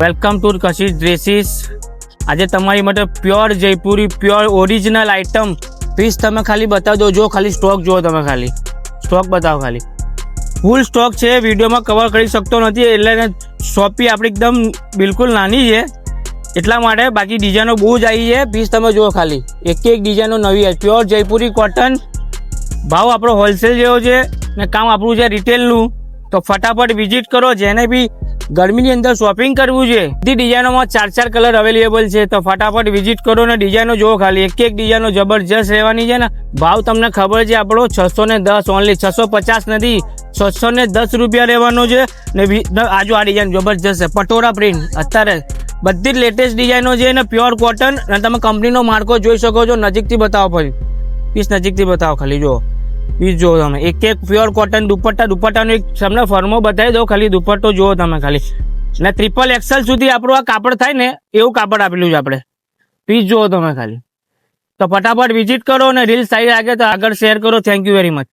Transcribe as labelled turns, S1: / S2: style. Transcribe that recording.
S1: Welcome to Kashish dresses. આજે તમારી માટે pure Jaipuri pure original item piece તમે ખાલી બતાવી દો। જો ખાલી સ્ટોક જુઓ, તમે ખાલી સ્ટોક બતાવો, ખાલી ફૂલ સ્ટોક છે। વિડીયોમાં કવર કરી શકતો નથી એટલે શોપી આપણી એકદમ બિલકુલ નાની છે એટલા માટે। બાકી ડિઝાઇનો બહુ જ આવી છે। પીસ તમે જુઓ, ખાલી એક ડિઝાઇનો નવી છે। પ્યોર જયપુરી કોટન, ભાવ આપણો હોલસેલ જેવો છે ને કામ આપણું છે રિટેલનું। તો ફટાફટ વિઝિટ કરો। જેને બી ગરમીની અંદર શોપિંગ કરવું છે, બધી ડિઝાઇનોમાં 4 કલર અવેલેબલ છે। તો ફટાફટ વિઝિટ કરો ને ડિઝાઇનો જુઓ, ખાલી એક ડિઝાઇનો જબરજસ્ત રહેવાની છે ને। ભાવ તમને ખબર છે આપણો 610 ઓનલી, 650 નથી, 610 રૂપિયા રહેવાનો છે ને। આજુ આ ડિઝાઇન જબરજસ્ત છે, પટોરા પ્રિન્ટ। અત્યારે બધી જ લેટેસ્ટ ડિઝાઇનો છે ને પ્યોર કોટન, અને તમે કંપનીનો માર્કો જોઈ શકો છો। નજીકથી બતાવો, ફરી પીસ નજીકથી બતાવો, ખાલી જુઓ પીસ જુઓ તમે। એક પ્યોર કોટન દુપટ્ટાનો એક તમને ફર્મો બતાવી દો, ખાલી દુપટ્ટો જુઓ તમે ખાલી। ને 3XL સુધી આપણું આ કાપડ થાય ને એવું કાપડ આપેલું છે આપણે। પીસ જુઓ તમે ખાલી। તો ફટાફટ વિઝિટ કરો અને રીલ સારી લાગે તો આગળ શેર કરો। Thank you very much.